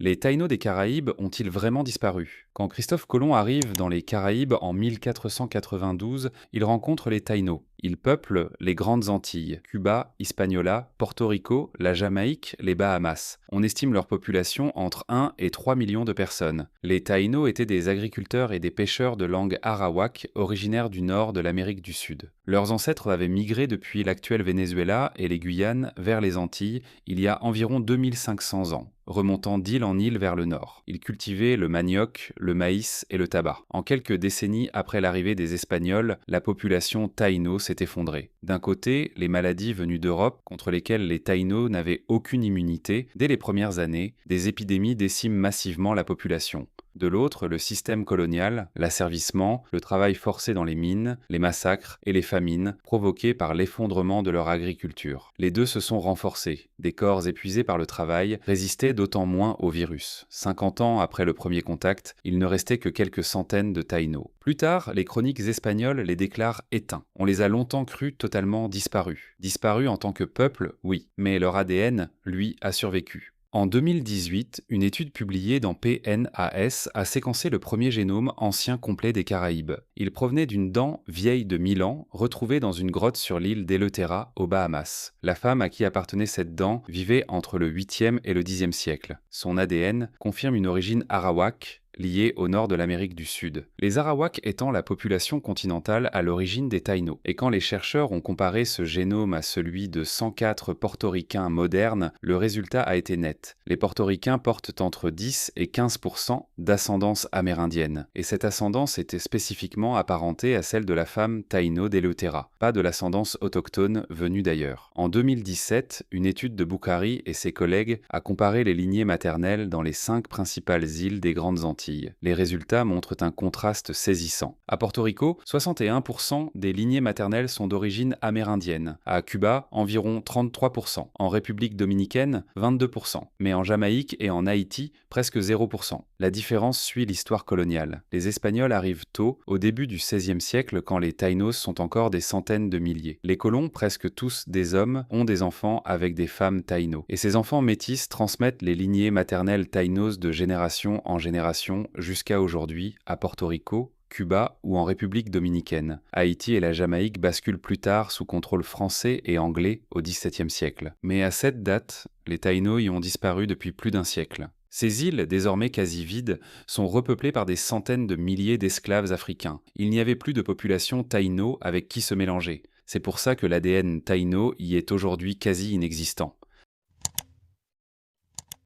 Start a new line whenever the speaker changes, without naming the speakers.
Les Taïnos des Caraïbes ont-ils vraiment disparu? Quand Christophe Colomb arrive dans les Caraïbes en 1492, il rencontre les Taïnos. Ils peuplent les grandes Antilles, Cuba, Hispaniola, Porto Rico, la Jamaïque, les Bahamas. On estime leur population entre 1 et 3 millions de personnes. Les Taïnos étaient des agriculteurs et des pêcheurs de langue arawak, originaires du nord de l'Amérique du Sud. Leurs ancêtres avaient migré depuis l'actuel Venezuela et les Guyanes vers les Antilles il y a environ 2500 ans, remontant d'île en île vers le nord. Ils cultivaient le manioc, le maïs et le tabac. En quelques décennies après l'arrivée des Espagnols, la population taïno s'est effondrée. D'un côté, les maladies venues d'Europe, contre lesquelles les Taïnos n'avaient aucune immunité, dès les premières années, des épidémies déciment massivement la population. De l'autre, le système colonial, l'asservissement, le travail forcé dans les mines, les massacres et les famines provoqués par l'effondrement de leur agriculture. Les deux se sont renforcés. Des corps épuisés par le travail résistaient d'autant moins au virus. 50 ans après le premier contact, il ne restait que quelques centaines de Taïnos. Plus tard, les chroniques espagnoles les déclarent éteints. On les a longtemps crus totalement disparus. Disparus en tant que peuple, oui, mais leur ADN, lui, a survécu. En 2018, une étude publiée dans PNAS a séquencé le premier génome ancien complet des Caraïbes. Il provenait d'une dent vieille de 1000 ans, retrouvée dans une grotte sur l'île d'Eleuthera, aux Bahamas. La femme à qui appartenait cette dent vivait entre le 8e et le 10e siècle. Son ADN confirme une origine arawak, liés au nord de l'Amérique du Sud. Les Arawaks étant la population continentale à l'origine des Taïnos. Et quand les chercheurs ont comparé ce génome à celui de 104 portoricains modernes, le résultat a été net. Les portoricains portent entre 10 et 15% d'ascendance amérindienne. Et cette ascendance était spécifiquement apparentée à celle de la femme Taïno d'Eleuthera, pas de l'ascendance autochtone venue d'ailleurs. En 2017, une étude de Bukhari et ses collègues a comparé les lignées maternelles dans les 5 principales îles des Grandes Antilles. Les résultats montrent un contraste saisissant. À Porto Rico, 61% des lignées maternelles sont d'origine amérindienne. À Cuba, environ 33%. En République dominicaine, 22%. Mais en Jamaïque et en Haïti, presque 0%. La différence suit l'histoire coloniale. Les Espagnols arrivent tôt, au début du XVIe siècle, quand les Taïnos sont encore des centaines de milliers. Les colons, presque tous des hommes, ont des enfants avec des femmes Taïnos. Et ces enfants métis transmettent les lignées maternelles Taïnos de génération en génération jusqu'à aujourd'hui à Porto Rico, Cuba ou en République dominicaine. Haïti et la Jamaïque basculent plus tard sous contrôle français et anglais au XVIIe siècle. Mais à cette date, les Taïnos y ont disparu depuis plus d'un siècle. Ces îles, désormais quasi vides, sont repeuplées par des centaines de milliers d'esclaves africains. Il n'y avait plus de population taïno avec qui se mélanger. C'est pour ça que l'ADN taïno y est aujourd'hui quasi inexistant.